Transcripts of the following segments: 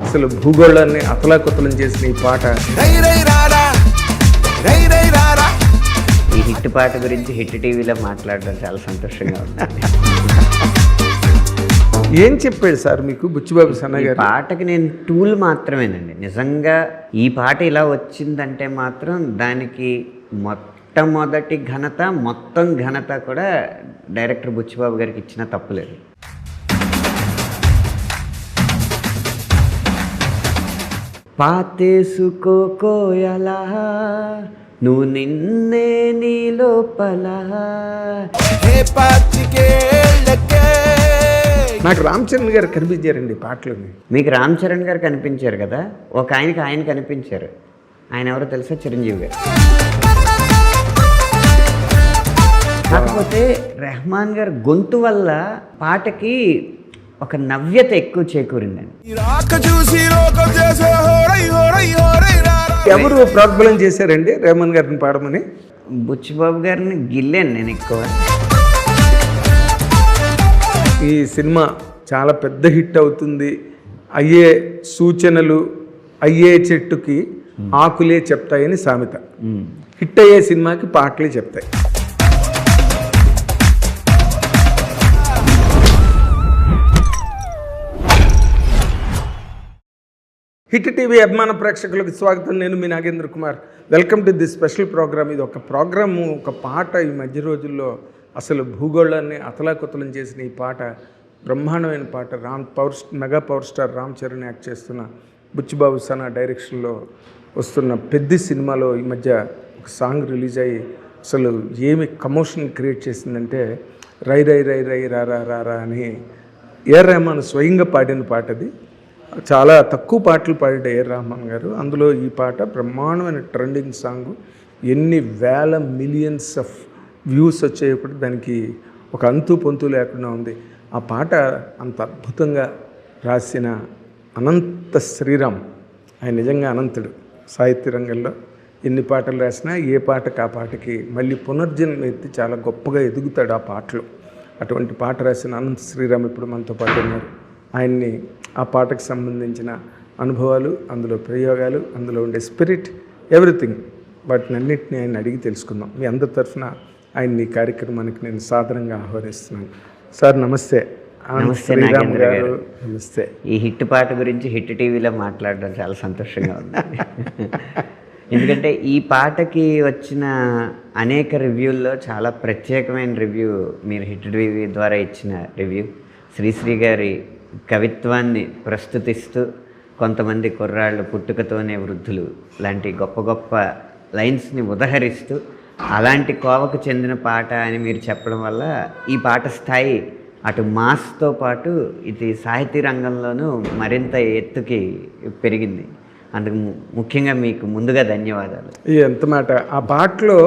అసలు భూగోళాన్ని అతలాకుతలం చేసిన ఈ పాట. ఈ హిట్ పాట గురించి హిట్ టీవీలో మాట్లాడడం చాలా సంతోషంగా ఉంది. ఏం చెప్పాడు సార్ మీకు బుచ్చిబాబు సన్న గారు? పాటకి నేను టూల్ మాత్రమేనండి. నిజంగా ఈ పాట ఇలా వచ్చిందంటే మాత్రం దానికి మొట్టమొదటి ఘనత, మొత్తం ఘనత కూడా డైరెక్టర్ బుచ్చిబాబు గారికి ఇచ్చిన తప్పులేదు. పాతేసుకోకోయలా నువ్వు నిన్నే నీ లోపల. నాకు రామ్ చరణ్ గారు కనిపించారండి పాటలోని. మీకు రామ్ చరణ్ గారు కనిపించారు కదా, ఒక ఆయన కనిపించారు. ఆయన ఎవరో తెలుసా? చిరంజీవి గారు. కాకపోతే రెహమాన్ గారు గొంతు వల్ల పాటకి ఒక నవ్యత ఎక్కువ చేకూరిందండి. ఎవరు ప్రోద్బలం చేశారండి రెహమాన్ గారిని పాడమని? బుచ్చిబాబు గారిని గిల్లాను నేను ఎక్కువ. ఈ సినిమా చాలా పెద్ద హిట్ అవుతుంది అయ్యే సూచనలు అయ్యే చెట్టుకి ఆకులే చెప్తాయని సామెత. హిట్ అయ్యే సినిమాకి పాటలే చెప్తాయి. హిట్ టీవీ అభిమాన ప్రేక్షకులకు స్వాగతం. నేను మీ Nagendra Kumar. Welcome to this special program. ఇది ఒక ప్రోగ్రాము, ఒక పాట. ఈ మధ్య రోజుల్లో అసలు భూగోళాన్ని అతలాకుతలం చేసిన ఈ పాట బ్రహ్మాండమైన పాట. Mega power star Ram Charan act చేస్తున్న బుచ్చిబాబు సనా డైరెక్షన్లో వస్తున్న పెద్ద సినిమాలో ఈ మధ్య ఒక సాంగ్ రిలీజ్ అయ్యి అసలు ఏమి కమోషన్ క్రియేట్ చేసిందంటే రై రై రై రై రారా రారా అని ఏఆర్ రెహమాన్ స్వయంగా పాడిన పాట. అది చాలా తక్కువ పాటలు పాడాడు ఏఆర్ రెహమాన్ గారు. అందులో ఈ పాట బ్రహ్మాండమైన ట్రెండింగ్ సాంగ్. ఎన్ని వేల మిలియన్స్ ఆఫ్ వ్యూస్ వచ్చేప్పుడు దానికి ఒక అంతు పొంతు లేకుండా ఉంది. ఆ పాట అంత అద్భుతంగా రాసిన అనంత శ్రీరామ్, ఆయన నిజంగా అనంతుడు. సాహిత్య రంగంలో ఎన్ని పాటలు రాసినా ఏ పాటకు ఆ పాటకి మళ్ళీ పునర్జన్మ ఎత్తి చాలా గొప్పగా ఎదుగుతాడు ఆ పాటలో. అటువంటి పాట రాసిన అనంత శ్రీరామ్ ఇప్పుడు మనతో పాటు ఉన్నారు. ఆయన్ని ఆ పాటకు సంబంధించిన అనుభవాలు, అందులో ప్రయోగాలు, అందులో ఉండే స్పిరిట్, ఎవ్రీథింగ్ వాటిని అన్నింటినీ ఆయన అడిగి తెలుసుకుందాం. మీ అందరి తరఫున ఆయన్ని ఈ కార్యక్రమానికి నేను సాధారణంగా ఆహ్వానిస్తున్నాను. సార్ నమస్తే. శ్రీరామ్ గారు నమస్తే. ఈ హిట్ పాట గురించి హిట్ టీవీలో మాట్లాడడం చాలా సంతోషంగా ఉంది. ఎందుకంటే ఈ పాటకి వచ్చిన అనేక రివ్యూల్లో చాలా ప్రత్యేకమైన రివ్యూ మీరు హిట్ టీవీ ద్వారా ఇచ్చిన రివ్యూ. శ్రీశ్రీ గారి కవిత్వాన్ని ప్రస్తుతిస్తూ కొంతమంది కుర్రాళ్ళు పుట్టుకతోనే వృద్ధులు లాంటి గొప్ప గొప్ప లైన్స్ని ఉదహరిస్తూ అలాంటి కోవకు చెందిన పాట అని మీరు చెప్పడం వల్ల ఈ పాట స్థాయి అటు మాస్తో పాటు ఇది సాహితీ రంగంలోనూ మరింత ఎత్తుకి పెరిగింది. అందుకు ముఖ్యంగా మీకు ముందుగా ధన్యవాదాలు. ఎంత మాట. ఆ పాటలో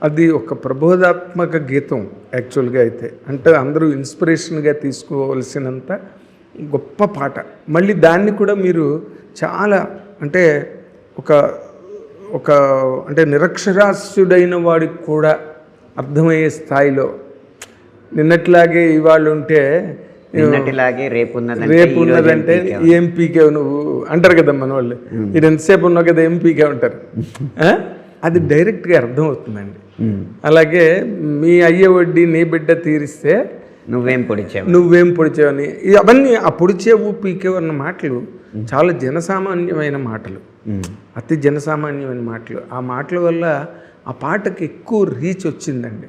అది ఒక ప్రబోధాత్మక గీతం యాక్చువల్గా అయితే. అంటే అందరూ ఇన్స్పిరేషన్గా తీసుకోవాల్సినంత గొప్ప పాట. మళ్ళీ దాన్ని కూడా మీరు చాలా అంటే ఒక అంటే నిరక్షరాస్యుడైన వాడికి కూడా అర్థమయ్యే స్థాయిలో, నిన్నట్లాగే ఇవాళ ఉంటే రేపు ఉన్నదంటే ఏం పీకేవు నువ్వు అంటారు కదా మన వాళ్ళు. ఇది ఎంతసేపు ఉన్నావు కదా ఏం పీకే ఉంటారు. అది డైరెక్ట్గా అర్థం అవుతుందండి. అలాగే మీ అయ్యే వడ్డీ నీ బిడ్డ తీరిస్తే నువ్వేం పొడిచావని అవన్నీ ఆ పొడిచేవు పీకేవు అన్న మాటలు చాలా జనసామాన్యమైన మాటలు, అతి జనసామాన్యమైన మాటలు. ఆ మాటల వల్ల ఆ పాటకి ఎక్కువ రీచ్ వచ్చిందండి.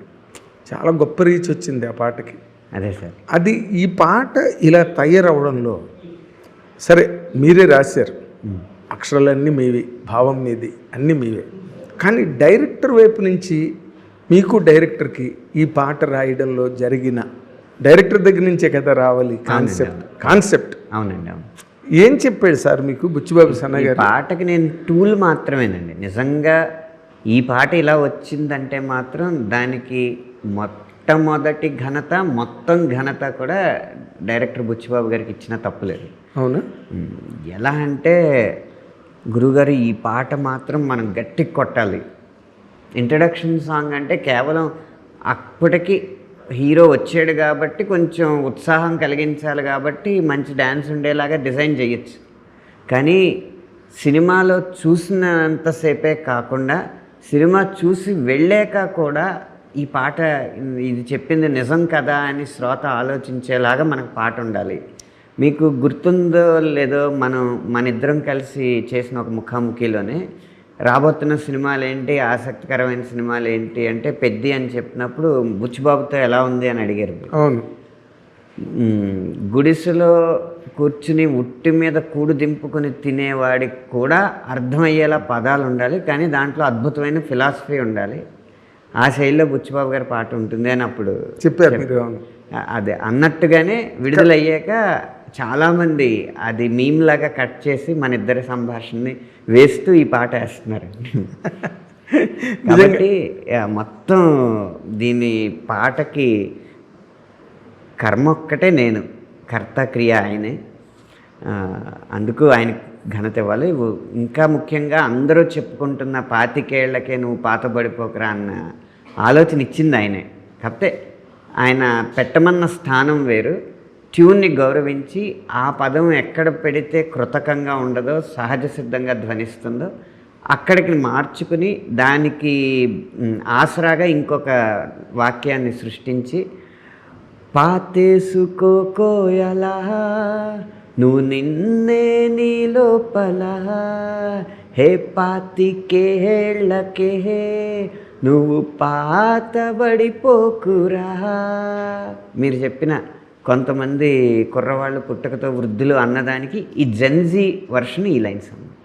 చాలా గొప్ప రీచ్ వచ్చింది ఆ పాటకి. అదే సార్. అది ఈ పాట ఇలా తయారవడంలో సరే మీరే రాశారు, అక్షరాలన్నీ మీవి, భావం మీది, అన్నీ మీవే. కానీ డైరెక్టర్ వైపు నుంచి మీకు డైరెక్టర్కి ఈ పాట రాయడంలో జరిగిన, డైరెక్టర్ దగ్గర నుంచే కదా రావాలి కాన్సెప్ట్. అవునండి, అవును. ఏం చెప్పాడు సార్ మీకు బుచ్చిబాబు సన్న గారు? పాటకి నేను టూల్ మాత్రమేనండి. నిజంగా ఈ పాట ఇలా వచ్చిందంటే మాత్రం దానికి మొట్టమొదటి ఘనత, మొత్తం ఘనత కూడా డైరెక్టర్ బుచ్చిబాబు గారికి ఇచ్చిన తప్పులేదు. అవునా? ఎలా అంటే గురుగారు ఈ పాట మాత్రం మనం గట్టిగా కొట్టాలి. ఇంట్రడక్షన్ సాంగ్ అంటే కేవలం అప్పటికి హీరో వచ్చాడు కాబట్టి కొంచెం ఉత్సాహం కలిగించాలి కాబట్టి మంచి డ్యాన్స్ ఉండేలాగా డిజైన్ చేయొచ్చు. కానీ సినిమాలో చూసినంతసేపే కాకుండా సినిమా చూసి వెళ్ళాక కూడా ఈ పాట ఇది చెప్పింది నిజం కదా అని శ్రోత ఆలోచించేలాగా మనకు పాట ఉండాలి. మీకు గుర్తుందో లేదో మన ఇద్దరం కలిసి చేసిన ఒక ముఖాముఖిలోనే రాబోతున్న సినిమాలు ఏంటి, ఆసక్తికరమైన సినిమాలు ఏంటి అంటే పెద్ది అని చెప్పినప్పుడు బుచ్చిబాబుతో ఎలా ఉంది అని అడిగారు. అవును. గుడిసెలో కూర్చుని ఉట్టి మీద కూడు దింపుకొని తినేవాడికి కూడా అర్థమయ్యేలా పదాలు ఉండాలి, కానీ దాంట్లో అద్భుతమైన ఫిలాసఫీ ఉండాలి. ఆ శైలిలో బుచ్చిబాబు గారి పాట ఉంటుంది అని అప్పుడు చెప్పారు మీరు. అదే అన్నట్టుగానే విడుదలయ్యాక చాలామంది అది మీమ్ లాగా కట్ చేసి మన ఇద్దరి సంభాషణని వేస్తూ ఈ పాట వేస్తున్నారు. కాబట్టి మొత్తం దీని పాటకి కర్మ ఒక్కటే, నేను కర్త క్రియ ఆయనే. అందుకు ఆయన ఘనత ఇవ్వాలి. ఇంకా ముఖ్యంగా అందరూ చెప్పుకుంటున్న 25 ఏళ్లకే నువ్వు పాతబడిపోకరా అన్న ఆలోచన ఇచ్చింది ఆయనే. కాకపోతే ఆయన పెట్టమన్న స్థానం వేరు. ట్యూన్ని గౌరవించి ఆ పదం ఎక్కడ పెడితే కృతకంగా ఉండదో, సహజ సిద్ధంగా ధ్వనిస్తుందో అక్కడికి మార్చుకుని దానికి ఆసరాగా ఇంకొక వాక్యాన్ని సృష్టించి పాతేసుకోకోయలా నువ్వు నిన్నే నీ లోపల హే 25 ఏళ్లకే నువ్వు పాతబడిపోకురా. మీరు చెప్పిన కొంతమంది కుర్రవాళ్ళు పుట్టకతో వృద్ధులు అన్నదానికి ఈ జెన్జీ వర్షన్ ఈ లైన్స్ అన్నమాట.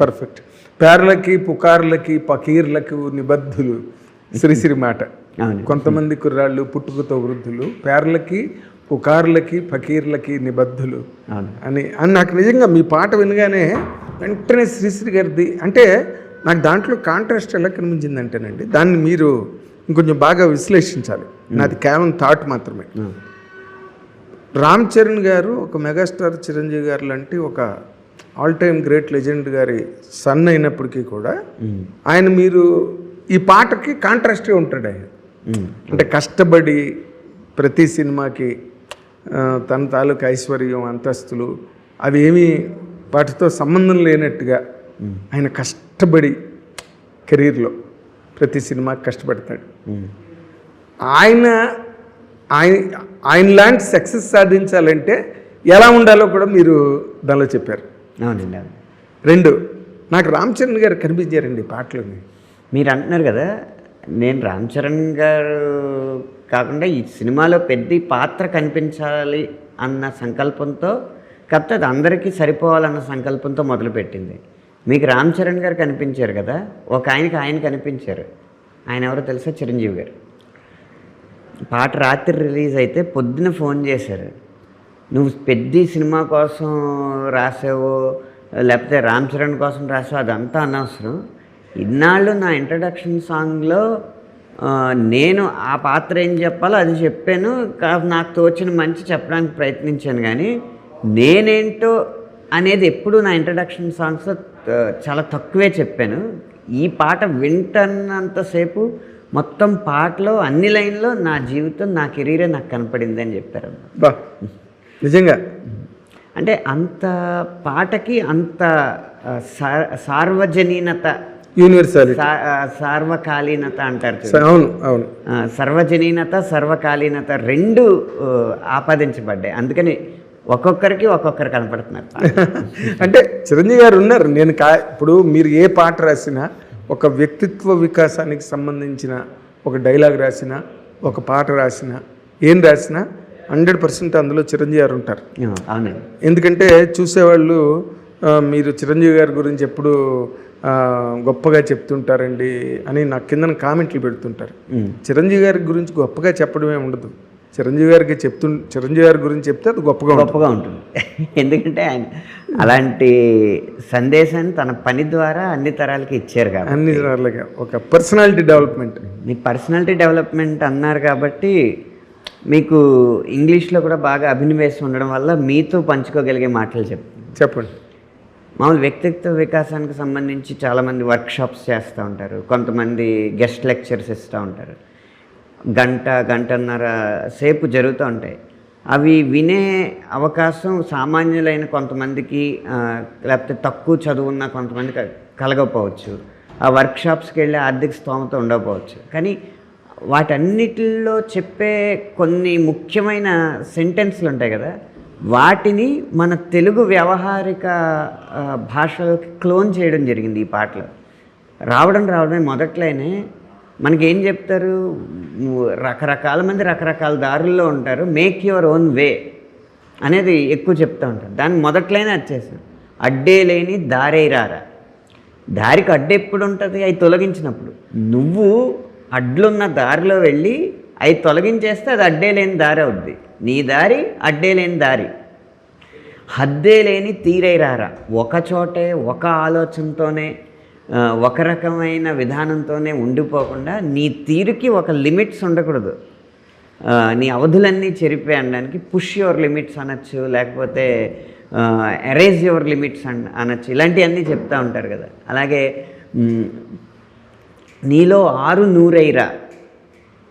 పర్ఫెక్ట్. పేర్లకి పుకార్లకి పకీర్లకు నిబద్ధులు శ్రీశ్రీ మాట. కొంతమంది కుర్రాళ్ళు పుట్టుకతో వృద్ధులు, పేర్లకి పుకార్లకి ఫకీర్లకి నిబద్ధులు అని నాకు నిజంగా మీ పాట వినగానే వెంటనే శ్రీశ్రీ గారిది అంటే నాకు దాంట్లో కాంట్రాస్ట్ ఎలా కనిపించింది అంటేనండి, దాన్ని మీరు ఇంకొంచెం బాగా విశ్లేషించాలి. నాది కేవలం థాట్ మాత్రమే. రామ్ చరణ్ గారు ఒక మెగాస్టార్ చిరంజీవి గారు లాంటి ఒక ఆల్ టైమ్ గ్రేట్ లెజెండ్ గారి సన్ అయినప్పటికీ కూడా ఆయన మీరు ఈ పాటకి కాంట్రాస్ట్గా ఉంటాడు ఆయన. అంటే కష్టపడి ప్రతి సినిమాకి తన తాలూకు ఐశ్వర్యం అంతస్తులు అవి ఏమీ వాటితో సంబంధం లేనట్టుగా ఆయన కష్టపడి కెరీర్లో ప్రతి సినిమాకి కష్టపడతాడు. ఆయన లాంటి సక్సెస్ సాధించాలంటే ఎలా ఉండాలో కూడా మీరు దానిలో చెప్పారు. అవునండి. 2 నాకు రామ్ చరణ్ గారు కనిపించారండి పాటలని. మీరు అంటున్నారు కదా, నేను రామ్ చరణ్ గారు కాకుండా ఈ సినిమాలో పెద్ద పాత్ర కనిపించాలి అన్న సంకల్పంతో, కాకపోతే అది అందరికీ సరిపోవాలన్న సంకల్పంతో మొదలుపెట్టింది. మీకు రామ్ చరణ్ గారు కనిపించారు కదా, ఒక ఆయన కనిపించారు. ఆయన ఎవరో తెలుసా? చిరంజీవి గారు. పాట రాత్రి రిలీజ్ అయితే పొద్దున ఫోన్ చేశారు, నువ్వు పెద్ద సినిమా కోసం రాసావో లేకపోతే రామ్ చరణ్ కోసం రాసావో అదంతా అనవసరం. ఇన్నాళ్ళు నా ఇంట్రడక్షన్ సాంగ్లో నేను ఆ పాత్ర ఏం చెప్పాలో అది చెప్పాను, నాకు తోచిన మంచి చెప్పడానికి ప్రయత్నించాను, కానీ నేనేంటో అనేది ఎప్పుడు నా ఇంట్రడక్షన్ సాంగ్స్లో చాలా తక్కువే చెప్పాను. ఈ పాట వింటున్నంతసేపు మొత్తం పాటలో అన్ని లైన్లో నా జీవితం, నా కెరీరే నాకు కనపడింది అని చెప్పారు. నిజంగా అంటే అంత పాటకి అంత సార్వజనీనత, యూనివర్సాలిటీ, సార్వకాలీనత అంటారు. అవును అవును. సర్వజనీనత సర్వకాలీనత 2 ఆపాదించబడ్డాయి. అందుకని ఒక్కొక్కరికి కనపడుతున్నారు. అంటే చిరంజీవి గారు ఉన్నారు. నేను ఇప్పుడు మీరు ఏ పాట రాసినా, ఒక వ్యక్తిత్వ వికాసానికి సంబంధించిన ఒక డైలాగ్ రాసినా, ఒక పాట రాసినా, ఏం రాసినా 100% అందులో చిరంజీవి గారు ఉంటారు. అవునండి. ఎందుకంటే చూసేవాళ్ళు మీరు చిరంజీవి గారి గురించి ఎప్పుడు గొప్పగా చెప్తుంటారండి అని నాకు కిందన కామెంట్లు పెడుతుంటారు. చిరంజీవి గారి గురించి గొప్పగా చెప్పడమే ఉండదు. చిరంజీవి గారి గురించి చెప్తే అది గొప్పగా ఉంటుంది. ఎందుకంటే ఆయన అలాంటి సందేశాన్ని తన పని ద్వారా అన్ని తరాలకి ఇచ్చారు కాబట్టి, అన్ని తరాలకి ఒక పర్సనాలిటీ డెవలప్మెంట్. మీ పర్సనాలిటీ డెవలప్మెంట్ అన్నారు కాబట్టి మీకు ఇంగ్లీష్లో కూడా బాగా అభినవేశం ఉండడం వల్ల మీతో పంచుకోగలిగే మాటలు చెప్పండి. మామూలు వ్యక్తిత్వ వికాసానికి సంబంధించి చాలామంది వర్క్షాప్స్ చేస్తూ ఉంటారు, కొంతమంది గెస్ట్ లెక్చర్స్ ఇస్తూ ఉంటారు. గంటన్నర సేపు జరుగుతూ ఉంటాయి. అవి వినే అవకాశం సామాన్యులైన కొంతమందికి లేకపోతే తక్కువ చదువున్న కొంతమందికి కలగకపోవచ్చు, ఆ వర్క్షాప్స్కి వెళ్ళే ఆర్థిక స్తోమత ఉండకపోవచ్చు. కానీ వాటన్నిటిలో చెప్పే కొన్ని ముఖ్యమైన సెంటెన్స్లు ఉంటాయి కదా, వాటిని మన తెలుగు వ్యవహారిక భాషలోకి క్లోన్ చేయడం జరిగింది ఈ పాటలో. రావడమే మొదట్లోనే మనకేం చెప్తారు, రకరకాల మంది రకరకాల దారుల్లో ఉంటారు, మేక్ యువర్ ఓన్ వే అనేది ఎక్కువ చెప్తూ ఉంటారు. దాన్ని మొదట్లోనే వచ్చేసారు, అడ్డే లేని దారే రారా. దారికి అడ్డు ఎప్పుడు ఉంటుంది? అవి తొలగించినప్పుడు. నువ్వు అడ్లున్న దారిలో వెళ్ళి అవి తొలగించేస్తే అది అడ్డే లేని దారి అవుద్ది. నీ దారి అడ్డే లేని దారి. హద్దే లేని తీరై రారా. ఒక చోటే ఒక ఆలోచనతోనే ఒక రకమైన విధానంతోనే ఉండిపోకుండా నీ తీరుకి ఒక లిమిట్స్ ఉండకూడదు. నీ అవధులన్నీ చెరిపే అనడానికి పుష్ యువర్ లిమిట్స్ అనొచ్చు, లేకపోతే ఎరేజ్ యువర్ లిమిట్స్ అనొచ్చు. ఇలాంటివన్నీ చెప్తూ ఉంటారు కదా. అలాగే నీలో 6 నూరైరా.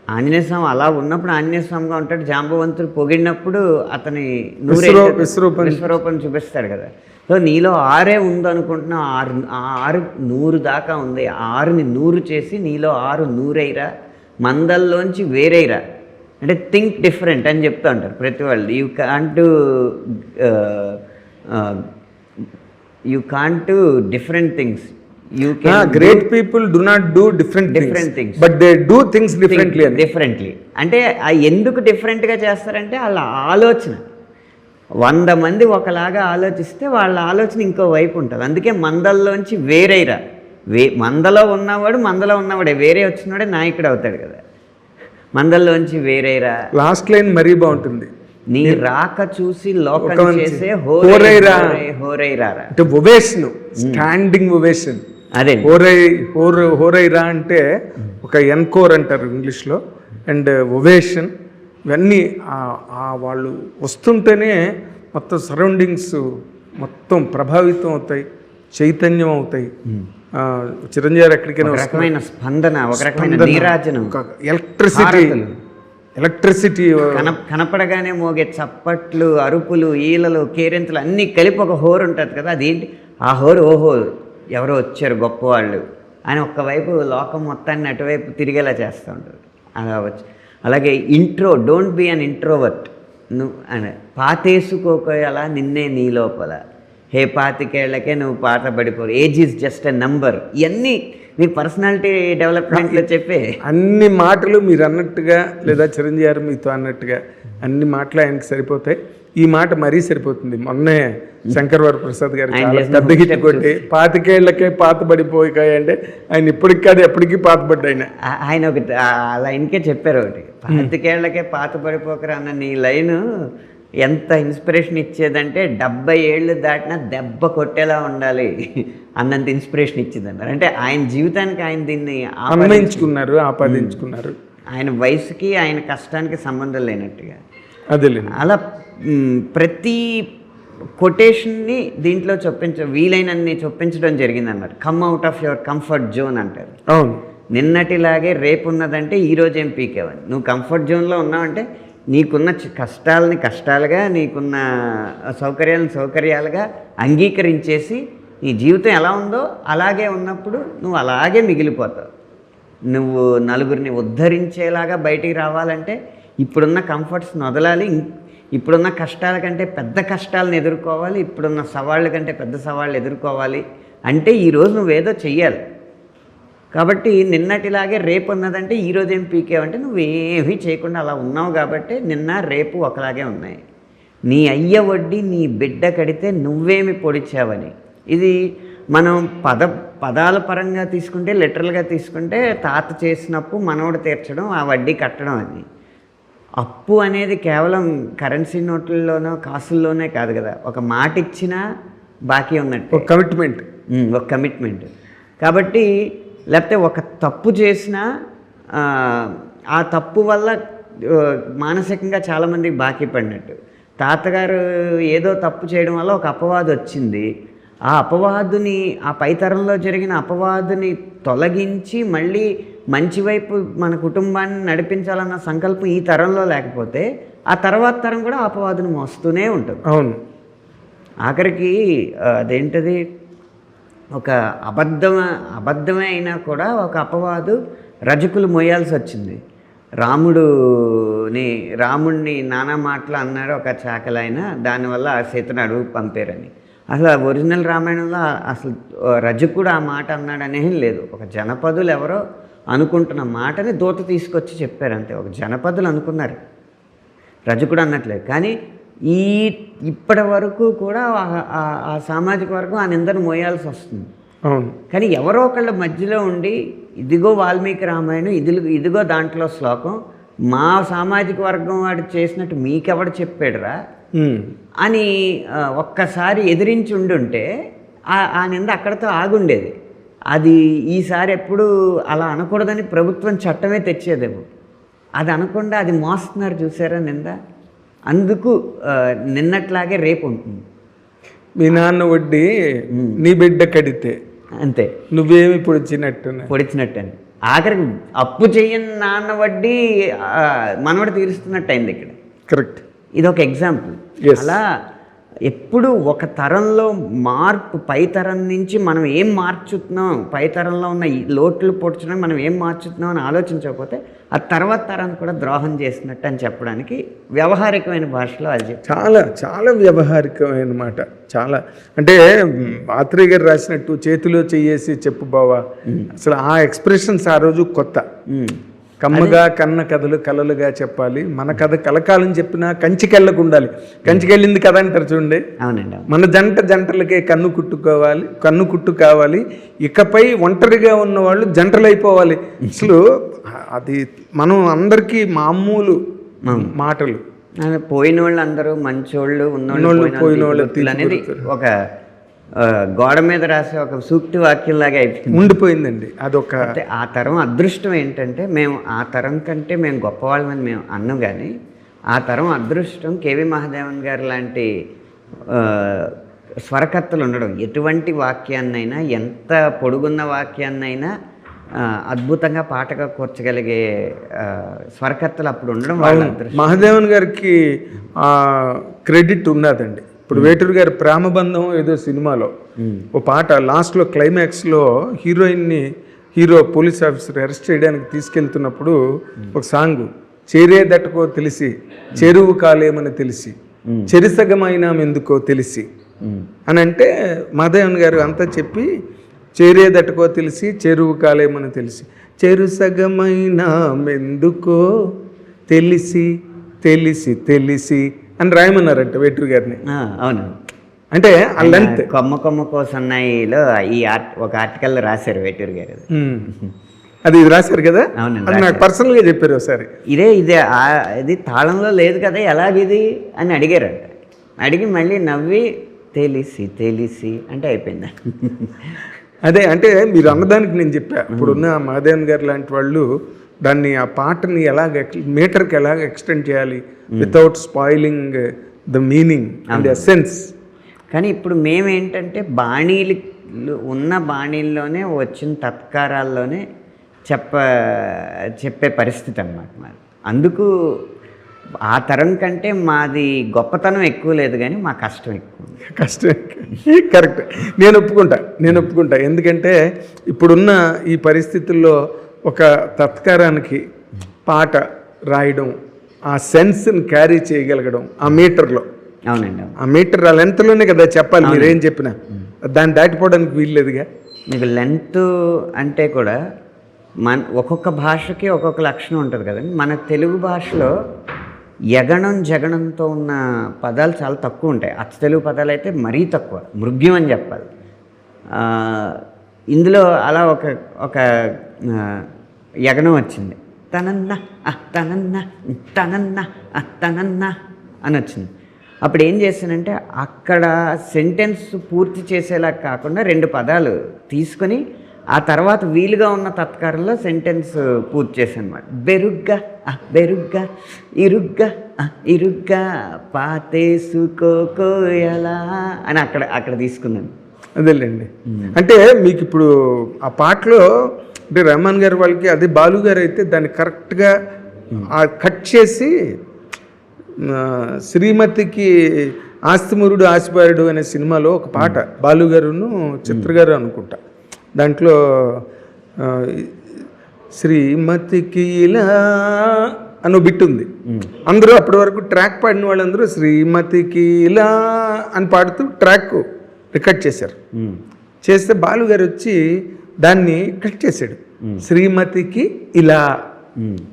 ఆంజనేయ స్వామి అలా ఉన్నప్పుడు ఆంజనేయ స్వామిగా ఉంటాడు, జాంబవంతుడు పొగిడినప్పుడు అతని విశ్వరూపం చూపిస్తాడు కదా. సో నీలో 6 ఉందనుకుంటున్నా, 6 100 దాకా ఉంది. 6ని 100 చేసి నీలో 6 నూరైరా, మందల్లోంచి వేరైరా. అంటే థింక్ డిఫరెంట్ అని చెప్తూ ఉంటారు ప్రతి వాళ్ళు. You can't do different things. Great people do not do different things but they do things differently. అంటే ఎందుకు డిఫరెంట్గా చేస్తారంటే వాళ్ళ ఆలోచన. 100 మంది ఒకలాగా ఆలోచిస్తే వాళ్ళ ఆలోచన ఇంకో వైపు ఉంటుంది. అందుకే మందల్లోంచి వేరైరా. మందలో ఉన్నవాడే వేరే వచ్చినవాడే నాయకుడు అవుతాడు కదా. మందల్లోంచి వేరైరా. లాస్ట్ లైన్ మరీ బాగుంటుంది. నీ రాక చూసి లోకం చేసే హోరైరా. అంటే ఒవేషన్, స్టాండింగ్ ఒవేషన్. అదే హోరైరా అంటే ఒక ఎన్కోర్ అంటారు ఇంగ్లీష్లో, అండ్ ఒవేషన్. ఇవన్నీ వాళ్ళు వస్తుంటేనే మొత్తం సరౌండింగ్స్ మొత్తం ప్రభావితం అవుతాయి, చైతన్యం అవుతాయి. చిరంజీవి ఎక్కడికైనా రకమైన స్పందన, ఒక రకమైన నీరాజనం, ఎలక్ట్రిసిటీ కనపడగానే మోగే చప్పట్లు, అరుపులు, ఈలలు, కేరింతలు అన్నీ కలిపి ఒక హోరు ఉంటుంది కదా. అదేంటి ఆ హోరు? ఓహో ఎవరో వచ్చారు గొప్పవాళ్ళు అని ఒక్కవైపు లోకం మొత్తాన్ని అటువైపు తిరిగేలా చేస్తూ ఉంటారు. అలా వచ్చి అలాగే డోంట్ బీ అన్ ఇంట్రోవర్ట్. నువ్వు పాతేసుకోకోయాలా నిన్నే నీ లోపల, హే 25 ఏళ్లకే నువ్వు పాత పడిపోరు, age is just a number. ఇవన్నీ మీ పర్సనాలిటీ డెవలప్మెంట్లో చెప్పే అన్ని మాటలు మీరు అన్నట్టుగా, లేదా చిరంజీవి గారు మీతో అన్నట్టుగా అన్ని మాటలు ఆయనకి సరిపోతాయి. ఈ మాట మరీ సరిపోతుంది. మొన్నే శంకర్ వరప్రసాద్ గారు పెద్ద హిట్ కొట్టి 25 ఏళ్లకే పాత పడిపోయాయి అంటే ఆయన ఇప్పటికి కాదు ఎప్పటికీ పాతపడ్డా. ఆయన ఒకటి ఆ లైన్కే చెప్పారు ఒకటి, 25 ఏళ్లకే పాత పడిపోకరా అన్న నీ లైను ఎంత ఇన్స్పిరేషన్ ఇచ్చేదంటే 70 ఏళ్ళు దాటినా దెబ్బ కొట్టేలా ఉండాలి అన్నంత ఇన్స్పిరేషన్ ఇచ్చింది అన్నారు. అంటే ఆయన జీవితానికి ఆయన దీన్ని ఆపాదించుకున్నారు. ఆయన వయసుకి ఆయన కష్టానికి సంబంధం లేనట్టుగా. అదే అలా ప్రతి కొటేషన్ని దీంట్లో వీలైనన్ని చొప్పించడం జరిగింది అన్నారు. Come out of your comfort zone అంటారు. అవును, నిన్నటిలాగే రేపు ఉన్నదంటే ఈరోజు ఏం పీకేవని. నువ్వు కంఫర్ట్ జోన్లో ఉన్నావంటే నీకున్న కష్టాలని కష్టాలుగా, నీకున్న సౌకర్యాలను సౌకర్యాలుగా అంగీకరించేసి నీ జీవితం ఎలా ఉందో అలాగే ఉన్నప్పుడు నువ్వు అలాగే మిగిలిపోతావు. నువ్వు నలుగురిని ఉద్ధరించేలాగా బయటికి రావాలంటే ఇప్పుడున్న కంఫర్ట్స్ని వదలాలి, ఇప్పుడున్న కష్టాల కంటే పెద్ద కష్టాలను ఎదుర్కోవాలి, ఇప్పుడున్న సవాళ్ళ కంటే పెద్ద సవాళ్ళు ఎదుర్కోవాలి అంటే ఈరోజు నువ్వేదో చెయ్యాలి. కాబట్టి నిన్నటిలాగే రేపు ఉన్నదంటే ఈరోజు ఏం పీకేవంటే నువ్వేమీ చేయకుండా అలా ఉన్నావు కాబట్టి నిన్న రేపు ఒకలాగే ఉన్నాయి. నీ అయ్య వడ్డీ నీ బిడ్డ కడితే నువ్వేమి పొడిచావని. ఇది మనం పదాల పరంగా తీసుకుంటే, లిటరల్గా తీసుకుంటే తాత చేసినప్పు మనవడు తీర్చడం, ఆ వడ్డీ కట్టడం. అది అప్పు అనేది కేవలం కరెన్సీ నోట్లలోనో కాసుల్లోనే కాదు కదా, ఒక మాట ఇచ్చినా బాకీ ఉన్నట్టు, ఒక కమిట్మెంట్. కాబట్టి లేకపోతే ఒక తప్పు చేసినా ఆ తప్పు వల్ల మానసికంగా చాలామందికి బాకీ పడినట్టు. తాతగారు ఏదో తప్పు చేయడం వల్ల ఒక అపవాదు వచ్చింది. ఆ అపవాదుని, ఆ పైతరంలో జరిగిన అపవాదుని తొలగించి మళ్ళీ మంచి వైపు మన కుటుంబాన్ని నడిపించాలన్న సంకల్పం ఈ తరంలో లేకపోతే ఆ తర్వాత తరం కూడా అపవాదును మోస్తూనే ఉంటుంది. అవును. ఆఖరికి అదేంటది, ఒక అబద్ధమే అయినా కూడా ఒక అపవాదు రజకులు మోయాల్సి వచ్చింది. రాముడిని నానా మాటలు అన్నారు ఒక చాకలైన, దానివల్ల ఆ సీతను అడుగు పంపారని. అసలు ఒరిజినల్ రామాయణంలో అసలు రజకుడు ఆ మాట అన్నాడనేం లేదు. ఒక జనపదులు ఎవరో అనుకుంటున్న మాటని దూత తీసుకొచ్చి చెప్పారు అంతే. ఒక జనపదులు అనుకున్నారు, రజకుడు అన్నట్లేదు. కానీ ఇప్పటి వరకు కూడా ఆ సామాజిక వర్గం ఆ నిందను మోయాల్సి వస్తుంది. అవును. కానీ ఎవరో ఒకళ్ళ మధ్యలో ఉండి ఇదిగో వాల్మీకి రామాయణం, ఇదిగో దాంట్లో శ్లోకం, మా సామాజిక వర్గం వాడు చేసినట్టు మీకెవడు చెప్పాడురా అని ఒక్కసారి ఎదిరించి ఉండుంటే ఆ నింద అక్కడితో ఆగుండేది. అది ఈసారి ఎప్పుడు అలా అనకూడదని ప్రభుత్వం చట్టమే తెచ్చేదేమో. అది అనకుండా అది మోస్తున్నారు చూసారా నింద. అందుకు నిన్నట్లాగే రేపు ఉంటుంది. మీ నాన్న వడ్డీ నీ బిడ్డ కడితే అంతే, నువ్వేమి పొడిచినట్టని. ఆఖరికి అప్పు చెయ్యని నాన్న వడ్డీ మనవడు తీరుస్తున్నట్టు అయింది ఇక్కడ. కరెక్ట్. ఇది ఒక ఎగ్జాంపుల్. అలా ఎప్పుడు ఒక తరంలో మార్పు, పై తరం నుంచి మనం ఏం మార్చుతున్నాం, పై తరంలో ఉన్న ఈ లోట్లు పొడుచున్నాం మనం ఏం మార్చుతున్నాం అని ఆలోచించకపోతే ఆ తర్వాత తరాన్ని కూడా ద్రోహం చేసినట్టు అని చెప్పడానికి వ్యవహారికమైన భాషలో అది చాలా చాలా వ్యవహారికమైన మాట. చాలా అంటే ఆత్రేయ గారు రాసినట్టు చేతిలో చెయ్యేసి చెప్పు బావా, అసలు ఆ ఎక్స్ప్రెషన్స్ ఆ రోజు కొత్త. కమ్మగా కన్న కథలు కలలుగా చెప్పాలి, మన కథ కలకాలం చెప్పినా కంచికెళ్ళకు ఉండాలి. కంచికెళ్ళింది కథ అంటారు చూడండి. అవునండి. మన జంటలకే కన్ను కుట్టు కావాలి, ఇకపై ఒంటరిగా ఉన్న వాళ్ళు జంటలు అయిపోవాలి. అసలు అది మనం అందరికీ మామూలు మాటలు. పోయిన వాళ్ళు అందరూ మంచోళ్ళు, పోయిన వాళ్ళు అనేది ఒక గోడ మీద రాసే ఒక సూక్తి వాక్యంలాగా అయిపోయింది, ఉండిపోయిందండి. అదొక ఆ తరం అదృష్టం ఏంటంటే, మేము ఆ తరం కంటే మేము గొప్పవాళ్ళమని మేము అన్నాం. కానీ ఆ తరం అదృష్టం కేవి మహాదేవన్ గారు లాంటి స్వరకర్తలు ఉండడం. ఎటువంటి వాక్యాన్నైనా, ఎంత పొడుగున్న వాక్యాన్నైనా అద్భుతంగా పాటగా కూర్చగలిగే స్వరకర్తలు అప్పుడు ఉండడం వాళ్ళ అదృష్టం. మహాదేవన్ గారికి క్రెడిట్ ఉన్నదండి. ఇప్పుడు వేటూరు గారి ప్రేమబంధం ఏదో సినిమాలో ఓ పాట లాస్ట్లో క్లైమాక్స్లో హీరో పోలీస్ ఆఫీసర్ అరెస్ట్ చేయడానికి తీసుకెళ్తున్నప్పుడు ఒక సాంగ్, చేరేదట్టుకో తెలిసి చెరువు కాలేమని తెలిసి చెరిసగమైనా ఎందుకో తెలిసి అని అంటే, మహాదేవన్ గారు అంతా చెప్పి చేరేదట్టుకో తెలిసి చెరువు కాలేమని తెలిసి చెరుసగమైనా ఎందుకో తెలిసి తెలిసి తెలిసి అని రాయమన్నారంట వేటూరు గారిని. అవును. అంటే ఆ లెంత్ కొమ్మ కోసన్నాయిలో ఒక ఆర్టికల్ రాశారు వేటూరు గారు. అది రాశారు కదా. అవునండి, నాకు పర్సనల్గా చెప్పారు ఒకసారి. ఇది తాళంలో లేదు కదా ఎలాగిది అని అడిగారంట. అడిగి మళ్ళీ నవ్వి తెలిసి తెలిసి అంటే అయిపోయింది. అదే అంటే మీరు అన్నదానికి నేను చెప్పా. ఇప్పుడున్న మహాదేవన్ గారు లాంటి వాళ్ళు దాన్ని, ఆ పాటని మీటర్కి ఎలాగ ఎక్స్టెండ్ చేయాలి without spoiling the meaning and the sense. కానీ ఇప్పుడు మేమేంటంటే ఉన్న బాణీల్లోనే వచ్చిన తత్కారాల్లోనే చెప్పే పరిస్థితి అన్నమాట మాది. అందుకు ఆ తరం కంటే మాది గొప్పతనం ఎక్కువ లేదు, కానీ మా కష్టం ఎక్కువ. కరెక్ట్. నేను ఒప్పుకుంటా. ఎందుకంటే ఇప్పుడున్న ఈ పరిస్థితుల్లో ఒక తత్కారానికి పాట రాయడం, ఆ సెన్స్ని క్యారీ చేయగలగడం ఆ మీటర్లో. అవునండి. ఆ మీటర్ ఆ లెంత్లోనే కదా చెప్పాలి. మీరేం చెప్పినా దాన్ని దాటిపోవడానికి వీల్లేదుగా. మీకు లెంత్ అంటే కూడా ఒక్కొక్క భాషకి ఒక్కొక్క లక్షణం ఉంటుంది కదండి. మన తెలుగు భాషలో యగణం జగణంతో ఉన్న పదాలు చాలా తక్కువ ఉంటాయి. అచ్చ తెలుగు పదాలు అయితే మరీ తక్కువ, మృగ్యం అని చెప్పాలి. ఇందులో అలా ఒక యగణం వచ్చింది, తనన్న తనన్న తనన్న తనన్న అని వచ్చింది. అప్పుడు ఏం చేశానంటే అక్కడ సెంటెన్స్ పూర్తి చేసేలా కాకుండా 2 పదాలు తీసుకొని ఆ తర్వాత వీలుగా ఉన్న తత్కారంలో సెంటెన్స్ పూర్తి చేశాను అనమాట. బెరుగ్గా బెరుగ్గా ఇరుగ్గా ఇరుగ్గా పాతేసుకోకోయలా అని అక్కడ తీసుకున్నాను. అదేలేండి. అంటే మీకు ఇప్పుడు ఆ పాటలో అంటే రెహమాన్ గారు వాళ్ళకి, అదే బాలు గారు అయితే దాన్ని కరెక్ట్గా కట్ చేసి శ్రీమతికి ఆస్తిమురుడు ఆశపారుడు అనే సినిమాలో ఒక పాట బాలు గారును చిత్ర గారు అనుకుంటా, దాంట్లో శ్రీమతికి ఇలా అని బిట్ ఉంది. అందరూ అప్పటి వరకు ట్రాక్ పాడిన వాళ్ళందరూ శ్రీమతికి ఇలా అని పాడుతూ ట్రాక్ రికార్డ్ చేశారు. చేస్తే బాలు గారు వచ్చి దాన్ని కట్ చేశాడు, శ్రీమతికి ఇలా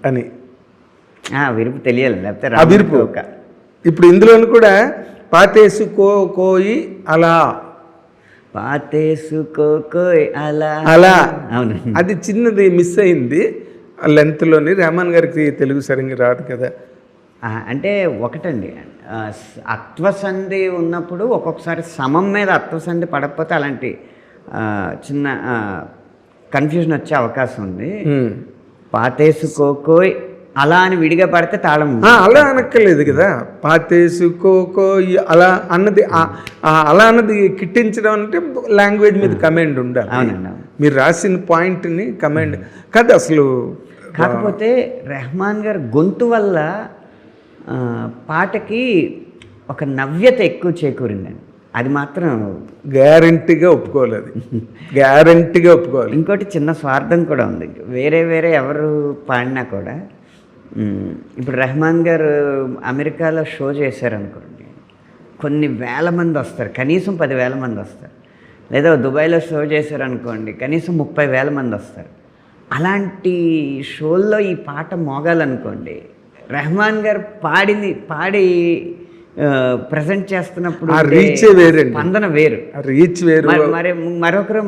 అని. విరుపు తెలియాలి, లేకపోతే ఆ విరుపు. ఇప్పుడు ఇందులోను కూడా పాతేసుకో కోయి అలా, పాతేసుకోకోయ్ అలా అలా, అవును, అది చిన్నది మిస్ అయింది లెంత్లోని. రెహమాన్ గారికి తెలుగు సరిగ్గా రాదు కదా. అంటే ఒకటండి, అత్వసంధి ఉన్నప్పుడు ఒక్కొక్కసారి సమం మీద అత్వసంధి పడకపోతే అలాంటి చిన్న కన్ఫ్యూజన్ వచ్చే అవకాశం ఉంది. పాతేసుకోకోయ్ అలా అని విడిగా పడితే తాళం అలా అనక్కర్లేదు కదా. పాతేసుకోకో అలా అన్నది, అలా అన్నది కిట్టించడం అంటే లాంగ్వేజ్ మీద కమెండ్ ఉండాలి. అవునండి, మీరు రాసిన పాయింట్ని కమెండ్ కాదు అసలు. కాకపోతే రెహమాన్ గారు గొంతు వల్ల పాటకి ఒక నవ్యత ఎక్కువ చేకూరిందండి, అది మాత్రం గ్యారంటీగా ఒప్పుకోవాలి, అది గ్యారంటీగా ఒప్పుకోవాలి. ఇంకోటి చిన్న స్వార్థం కూడా ఉంది, వేరే వేరే ఎవరు పాడినా కూడా. ఇప్పుడు రెహమాన్ గారు అమెరికాలో షో చేశారనుకోండి, కొన్ని వేల మంది వస్తారు, కనీసం 10,000 మంది వస్తారు. లేదా దుబాయ్లో షో చేశారనుకోండి, కనీసం 30,000 మంది వస్తారు. అలాంటి షోల్లో ఈ పాట మోగాలనుకోండి, రెహమాన్ గారు పాడి ప్రజెంట్ చేస్తున్నప్పుడు రీచే వేరే, స్పందన వేరు, రీచ్ వేరు. మరి మరొకరు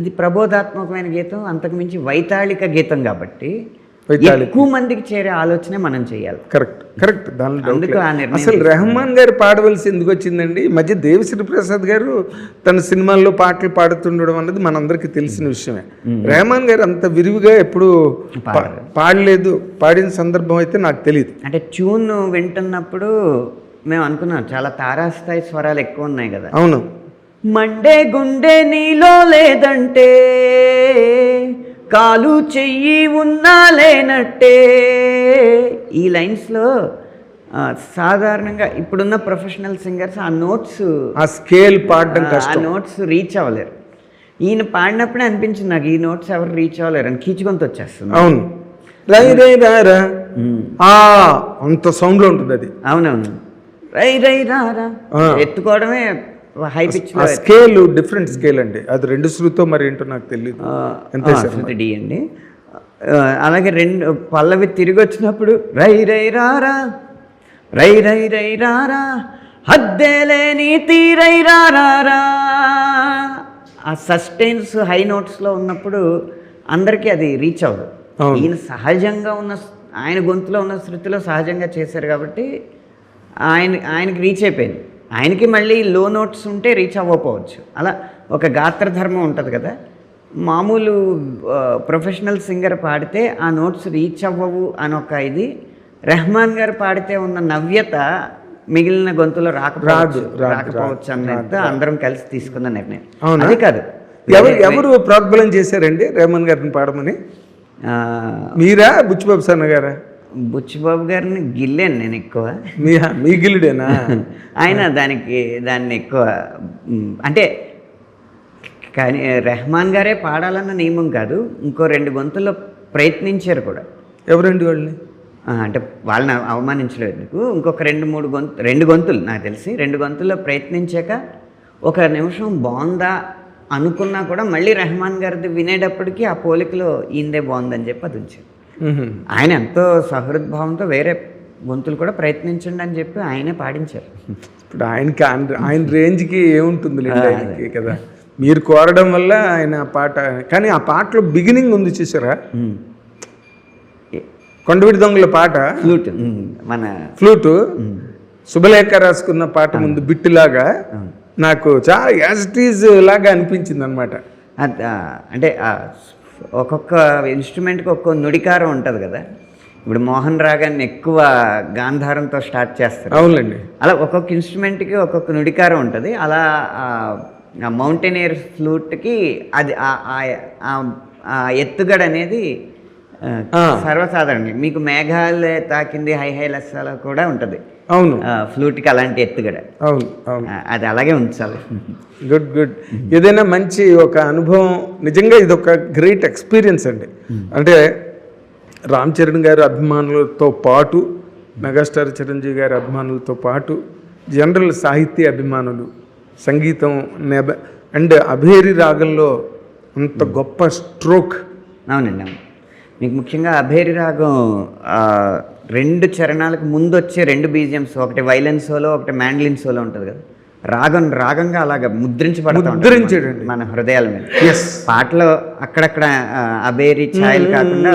ఇది ప్రబోధాత్మకమైన గీతం, అంతకుమించి వైతాళిక గీతం కాబట్టి ఎక్కువ మందికి చేరే ఆలోచనే మనం చేయాలి. కరెక్ట్ దానిలో అందుకు అసలు రెహమాన్ గారు పాడవలసి ఎందుకు వచ్చిందండి? ఈ మధ్య దేవిశ్రీ ప్రసాద్ గారు తన సినిమాల్లో పాటలు పాడుతుండడం అన్నది మనందరికీ తెలిసిన విషయమే. రెహమాన్ గారు అంత విరివిగా ఎప్పుడు పాడలేదు, పాడిన సందర్భం అయితే నాకు తెలియదు. అంటే ట్యూన్ వింటున్నప్పుడు మేము అనుకున్నాం చాలా తారాస్థాయి స్వరాలు ఎక్కువ ఉన్నాయి కదా. అవును. మండే గుండె నీలో లేదంటే, కాలు చెయ్యి ఉన్నా లేనట్టే, ఈ లైన్స్లో సాధారణంగా ఇప్పుడున్న ప్రొఫెషనల్ సింగర్స్ ఆ నోట్స్, ఆ స్కేల్ పాడడం ఆ నోట్స్ రీచ్ అవ్వలేరు. ఈయన పాడినప్పుడే అనిపించింది నాకు, ఈ నోట్స్ ఎవరు రీచ్ అవ్వలేరు అని కీచుకొంత వచ్చేస్తుంది. అవును, రై రై రారా అంత సౌండ్లో ఉంటుంది అది. అవునవును, రై రై రారా ఎత్తుకోవడమే high pitch. Scale different scale అండి, అది 2 శృతితో మరి ఏంటో నాకు తెలియదు. శృతి డి అండి. అలాగే 2 పల్లవి తిరిగి వచ్చినప్పుడు రై రై రారా, రై రై రై రారా, హద్దేలేని తీరై రారా, ఆ సస్టైన్స్ హై నోట్స్లో ఉన్నప్పుడు అందరికీ అది రీచ్ అవ్వదు. ఈయన సహజంగా ఉన్న, ఆయన గొంతులో ఉన్న శృతిలో సహజంగా చేశారు కాబట్టి ఆయనకి రీచ్ అయిపోయింది. ఆయనకి మళ్ళీ లో నోట్స్ ఉంటే రీచ్ అవ్వకపోవచ్చు. అలా ఒక గాత్రధర్మం ఉంటుంది కదా, మామూలు ప్రొఫెషనల్ సింగర్ పాడితే ఆ నోట్స్ రీచ్ అవ్వవు అని ఒక ఇది. రెహమాన్ గారు పాడితే ఉన్న నవ్యత మిగిలిన గొంతులో రాకపోవచ్చు అన్నట్టు అందరం కలిసి తీసుకున్న నిర్ణయం. అది కాదు, ఎవరు ప్రోద్బలం చేశారండి రెహమాన్ గారిని పాడమని? మీరా, బుచ్చిబాబు సన్న గారా? బుచ్చిబాబు గారిని గిల్లాను నేను ఎక్కువ. మీ గిల్లుడేనా? ఆయన దాన్ని ఎక్కువ అంటే, కానీ రెహమాన్ గారే పాడాలన్న నియమం కాదు, ఇంకో 2 గొంతుల్లో ప్రయత్నించారు కూడా. ఎవరండి వాళ్ళని? అంటే వాళ్ళని అవమానించలేదు ఎందుకు, ఇంకొక 2 గొంతులు నాకు తెలిసి 2 గొంతుల్లో ప్రయత్నించాక ఒక నిమిషం బాగుందా అనుకున్నా కూడా మళ్ళీ రెహమాన్ గారిది వినేటప్పటికీ ఆ పోలికలో ఈయనదే బాగుందని చెప్పి అది ఉంచారు. ఆయన ఎంతో సహృద్భావంతో వేరే గొంతులు కూడా ప్రయత్నించండి అని చెప్పి ఆయనే పాడించారు. ఇప్పుడు ఆయన రేంజ్కి ఏముంటుంది ఆయనకి కదా, మీరు కోరడం వల్ల ఆయన పాట. కానీ ఆ పాటలో బిగినింగ్ ఉంది చూసారా, కొండవీటి దొంగల పాట, ఫ్లూట్, మన ఫ్లూటు శుభలేఖ రాసుకున్న పాట ముందు బిట్టులాగా నాకు చాలా యాజ్ ఇట్ ఈజ్ లాగా అనిపించింది అనమాట. అంటే ఒక్కొక్క ఇన్స్ట్రుమెంట్కి ఒక్కొక్క నుడికారం ఉంటుంది కదా. ఇప్పుడు మోహన్ రాగాన్ని ఎక్కువ గాంధారంతో స్టార్ట్ చేస్తారు. అవునండి. అలా ఒక్కొక్క ఇన్స్ట్రుమెంట్కి ఒక్కొక్క నుడికారం ఉంటుంది. అలా మౌంటైనియర్ ఫ్లూట్కి అది ఆ ఎత్తుగడ అనేది సర్వసాధారణంగా మీకు మేఘాలు తాకింది హై హై లెస్సాలో కూడా ఉంటుంది. అవును, ఫ్లూట్కి అలాంటి ఎత్తుగడ. అవును, అవును. అది అలాగే ఉంచాలి. Good good. ఏదైనా మంచి ఒక అనుభవం, నిజంగా ఇది ఒక గ్రేట్ ఎక్స్పీరియన్స్ అండి. అంటే రామ్ చరణ్ గారి అభిమానులతో పాటు, మెగాస్టార్ చిరంజీవి గారి అభిమానులతో పాటు జనరల్ సాహిత్య అభిమానులు, సంగీతం అండ్ అభేరి రాగంలో అంత గొప్ప స్ట్రోక్. అవునండి, అవును. మీకు ముఖ్యంగా అభేరి రాగం 2 చరణాలకు ముందు వచ్చే 2 BGMs, ఒకటి వైలెన్ సోలో, ఒకటి మ్యాండ్లిన్ సోలో ఉంటుంది కదా, రాగంగా అలాగా ముద్రించబడుతుంది మన హృదయాల మీద. పాటలో అక్కడక్కడ అబేరి ఛాయలు కాకుండా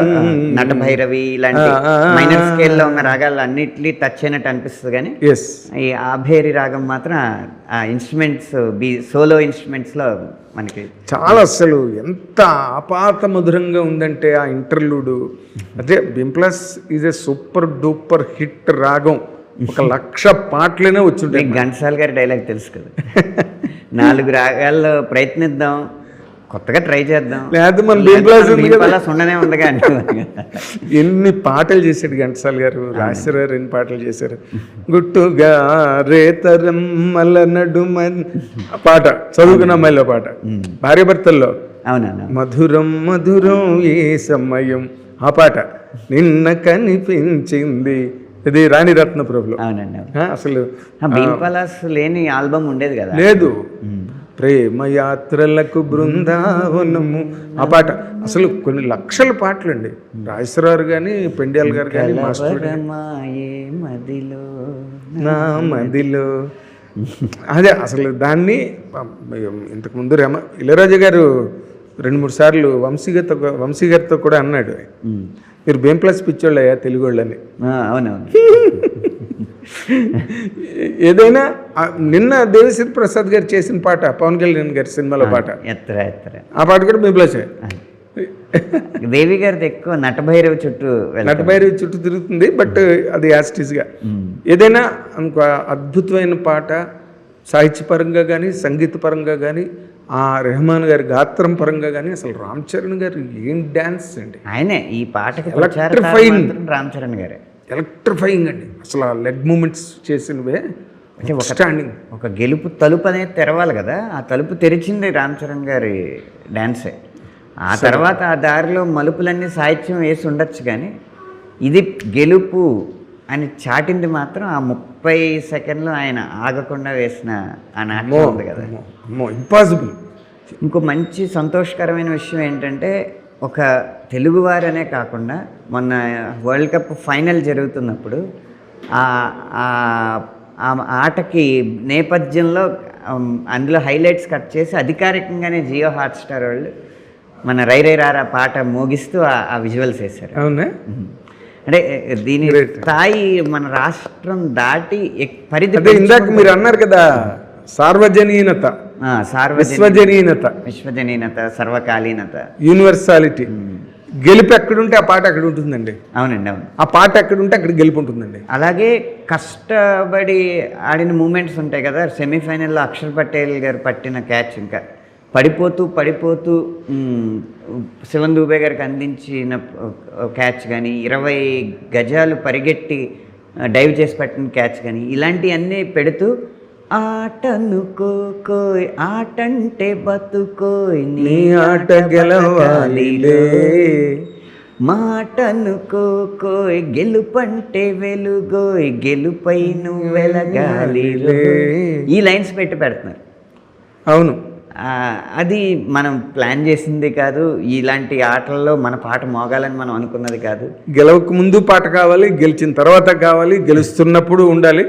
నటభైరవి ఇలాంటి మైనర్ స్కేల్లో ఉన్న రాగాలు అన్నిటినీ టచ్ అయినట్టు అనిపిస్తుంది. కానీ ఈ అభేరి రాగం మాత్రం ఆ ఇన్స్ట్రుమెంట్స్ సోలో ఇన్స్ట్రుమెంట్స్లో మనకి చాలా, అసలు ఎంత ఆపాత మధురంగా ఉందంటే ఆ ఇంటర్లూడు. అదే బింప్లస్ is a super duper hit రాగం. 1,00,000 పాటలనే వచ్చుంటాయి. ఘంటసాల గారి డైలాగ్ తెలుసు కదా, 4 రాగాల్లో ప్రయత్నిద్దాం, కొత్తగా ట్రై చేద్దాం, లేదా మన బింప్లస్ ఉండనే ఉండగా. ఎన్ని పాటలు చేశాడు ఘంటసాల గారు, రాశారు, ఎన్ని పాటలు చేశారు. గుట్టుగా రేతరమ్మల నడుమన్ పాట, చదువుకున్న అమ్మాయిలో పాట, భార్యాభర్తల్లో. అవునన్నా. మధురం మధురం ఏ సమయం, ఆ పాట. నిన్న కనిపించింది, ఇది రాణిరత్న ప్రభులో. అవునండి. అసలు బింపలాస్ లేని ఆల్బమ్ ఉండేది కదా. లేదు. ప్రేమ యాత్రలకు బృందావనము, ఆ పాట. అసలు కొన్ని లక్షల పాటలండి. రాజేశ్వరరావు కానీ, పెండ్యాల్ గారు కానీ, నా మదిలో అదే. అసలు దాన్ని ఇంతకుముందు ఇళయరాజా గారు 2-3 సార్లు వంశీ గారితో కూడా అన్నాడు, మీరు బింప్లస్ పిచ్చోళ్ళయ్యా తెలుగు వాళ్ళని. అవునవును. ఏదైనా నిన్న దేవిశ్రీ ప్రసాద్ గారు చేసిన పాట, పవన్ కళ్యాణ్ గారి సినిమాలో పాట, ఆ పాట కూడా బింప్లసే. దేవి గారిది ఎక్కువ నటభైరవి చుట్టూ తిరుగుతుంది. బట్ అది యాస్టిస్గా ఏదైనా ఇంకో అద్భుతమైన పాట, సాహిత్యపరంగా కానీ, సంగీత పరంగా కానీ, ఆ రెహమాన్ గారి గాత్రం పరంగా కానీ, అసలు రామ్ చరణ్ గారు ఏం డ్యాన్స్ అండి. ఆయనే ఈ పాటకి ఎలక్ట్రిఫైయింగ్. రామ్ చరణ్ గారే ఎలక్ట్రిఫైయింగ్ అండి. అసలు ఆ లెగ్ మూమెంట్స్ చేసినవే. అంటే ఒక గెలుపు తలుపు అనేది తెరవాలి కదా, ఆ తలుపు తెరిచింది రామ్ చరణ్ గారి డ్యాన్సే. ఆ తర్వాత ఆ దారిలో మలుపులన్నీ సాహిత్యం వేసి ఉండొచ్చు, కానీ ఇది గెలుపు అని చాటింది మాత్రం ఆ 30 సెకండ్లు ఆయన ఆగకుండా వేసిన ఆ నాటకం ఉంది కదా, ఇంపాసిబుల్. ఇంకో మంచి సంతోషకరమైన విషయం ఏంటంటే, ఒక తెలుగువారనే కాకుండా మొన్న వరల్డ్ కప్ ఫైనల్ జరుగుతున్నప్పుడు ఆ ఆటకి నేపథ్యంలో అందులో హైలైట్స్ కట్ చేసి అధికారికంగానే జియో హాట్స్టార్ వాళ్ళు మన రై రై రారా పాట మోగిస్తూ ఆ విజువల్స్ వేశారు. అవునా? అంటే దీని స్థాయి మన రాష్ట్రం దాటి పరిధి. ఇందాక మీరు అన్నారు కదా, సార్వజనీనత, విశ్వజనీనత, సర్వకాలీనత, యూనివర్సాలిటీ. గెలుపు ఎక్కడుంటే ఆ పాట అక్కడ ఉంటుందండి. అవునండి, అవును. ఆ పాట ఎక్కడుంటే అక్కడ గెలుపు ఉంటుందండి. అలాగే కష్టపడి ఆడిన మూమెంట్స్ ఉంటాయి కదా, సెమీఫైనల్లో అక్షర్ పటేల్ గారు పట్టిన క్యాచ్, ఇంకా పడిపోతూ శివన్ దూబే గారికి అందించిన క్యాచ్ కానీ, 20 గజాలు పరిగెట్టి డైవ్ చేసి పట్టిన క్యాచ్ కానీ, ఇలాంటివన్నీ పెడుతూ ఆటనుకోయ్ ఆటంటే బతుకోయ్ నీ ఆట గెలవాలిలే, మాటనుకోయ్ గెలుపంటే వెలుగోయ్ గెలుపై నువ్వు వెలగాలిలే, ఈ లైన్స్ పెడుతున్నారు. అవును, అది మనం ప్లాన్ చేసింది కాదు. ఇలాంటి ఆటల్లో మన పాట మోగాలని మనం అనుకున్నది కాదు. గెలవక ముందు పాట కావాలి, గెలిచిన తర్వాత కావాలి, గెలుస్తున్నప్పుడు ఉండాలి.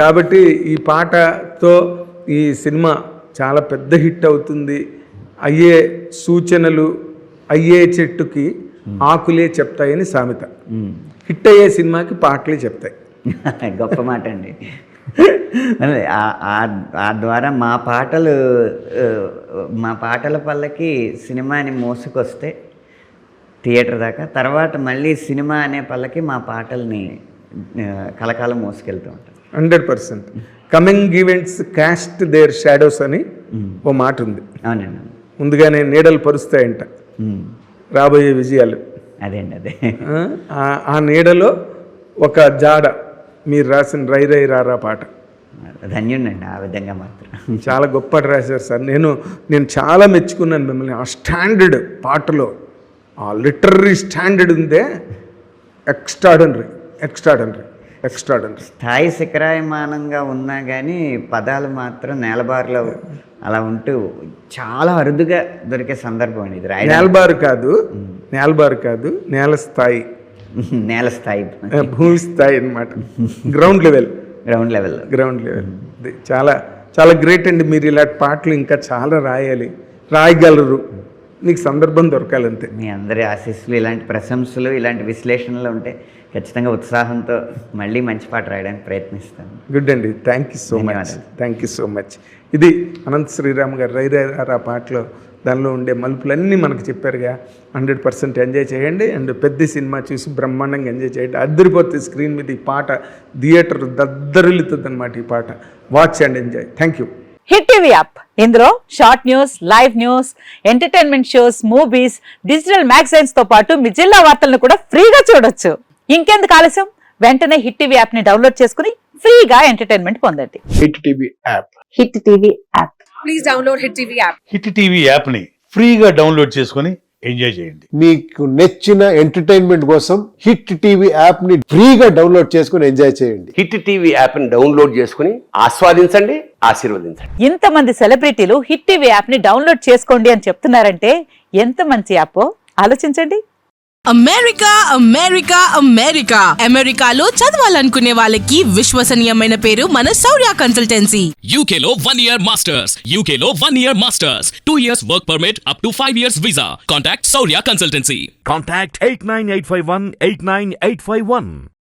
కాబట్టి ఈ పాటతో ఈ సినిమా చాలా పెద్ద హిట్ అవుతుంది. అయ్యే సూచనలు అయ్యే చెట్టుకి ఆకులే చెప్తాయని సామెత. హిట్ అయ్యే సినిమాకి పాటలే చెప్తాయి. గొప్ప మాట అండి. ఆ ద్వారా మా పాటల పల్లకి సినిమాని మోసుకొస్తే థియేటర్ దాకా, తర్వాత మళ్ళీ సినిమా అనే పల్లకి మా పాటల్ని కలకాలం మోసుకెళ్తూ ఉంటాం. 100%. Coming events cast their shadows అని ఓ మాట ఉంది. అవునండి. ముందుగానే నీడలు పరుస్తాయంట రాబోయే విజయాలు. అదేండి అదే. ఆ నీడలో ఒక జాడ మీరు రాసిన రై రై రారా పాట ధన్యుడండి ఆ విధంగా మాత్రం. చాలా గొప్ప రాశారు సార్. నేను చాలా మెచ్చుకున్నాను మిమ్మల్ని. ఆ స్టాండర్డ్ పాటలో ఆ లిటరరీ స్టాండర్డ్ ఉందే ఎక్స్ట్రాడనరీ. స్థాయి శిఖరాయమానంగా ఉన్నా కానీ పదాలు మాత్రం నేలబారులో అలా ఉంటూ చాలా అరుదుగా దొరికే సందర్భం అండి ఇది. నేలబారు కాదు నేల స్థాయి, భూమి స్థాయి అన్నమాట. Ground level. చాలా చాలా గ్రేట్ అండి. మీరు ఇలాంటి పాటలు ఇంకా చాలా రాయగలరు. మీకు సందర్భం దొరకాలంతే. మీ అందరి ఆశీస్సులు, ఇలాంటి ప్రశంసలు, ఇలాంటి విశ్లేషణలు ఉంటే ఖచ్చితంగా ఉత్సాహంతో మళ్ళీ మంచి పాట రాయడానికి ప్రయత్నిస్తాను. గుడ్ అండి. Thank you so much. ఇది అనంత శ్రీరామ్ గారు రై రై రారా పాటలో దానిలో ఉండే మలుపులన్నీ మనకు చెప్పారుగా. 100% ఎంజాయ్ చేయండి. అండ్ పెద్ద సినిమా చూసి బ్రహ్మాండంగా ఎంజాయ్ చేయండి. అద్దరిపోతుంది స్క్రీన్ మీద ఈ పాట. థియేటర్ దద్దరిల్లుతుంది అన్నమాట ఈ పాట. Watch and enjoy. Thank you. Hit TV app, ఇందులో short news, live news, entertainment shows, movies, digital magazines తో పాటు మీ జిల్లా వార్తలను కూడా ఫ్రీగా చూడొచ్చు. ఇంకెందుకు ఆలస్యం, వెంటనే హిట్ టీవీ యాప్ ని డౌన్లోడ్ చేసుకుని ఫ్రీగా ఎంటర్టైన్మెంట్ పొందండి. Hit TV app. Please download hit TV app. Hit TV యాప్ని ఫ్రీగా డౌన్లోడ్ చేసుకొని ఎంజాయ్ చేయండి. మీకు నచ్చిన ఎంటర్టైన్మెంట్ కోసం హిట్ టీవీ యాప్ ని ఫ్రీగా డౌన్లోడ్ చేసుకుని ఎంజాయ్ చేయండి. హిట్ టీవీ యాప్ని డౌన్లోడ్ చేసుకుని ఆస్వాదించండి, ఆశీర్వదించండి. ఇంతమంది సెలబ్రిటీలు హిట్ టీవీ యాప్ ని డౌన్లోడ్ చేసుకోండి అని చెప్తున్నారంటే ఎంత మంచి యాప్ ఆలోచించండి. అమెరికాలో చదవాలనుకునే వాళ్ళకి విశ్వసనీయమైన పేరు మన శౌర్య కన్సల్టెన్సీ. UK లో 1 year masters, 2 years work permit up to 5 years visa. Contact Saurya Consultancy. Contact 89851 89851.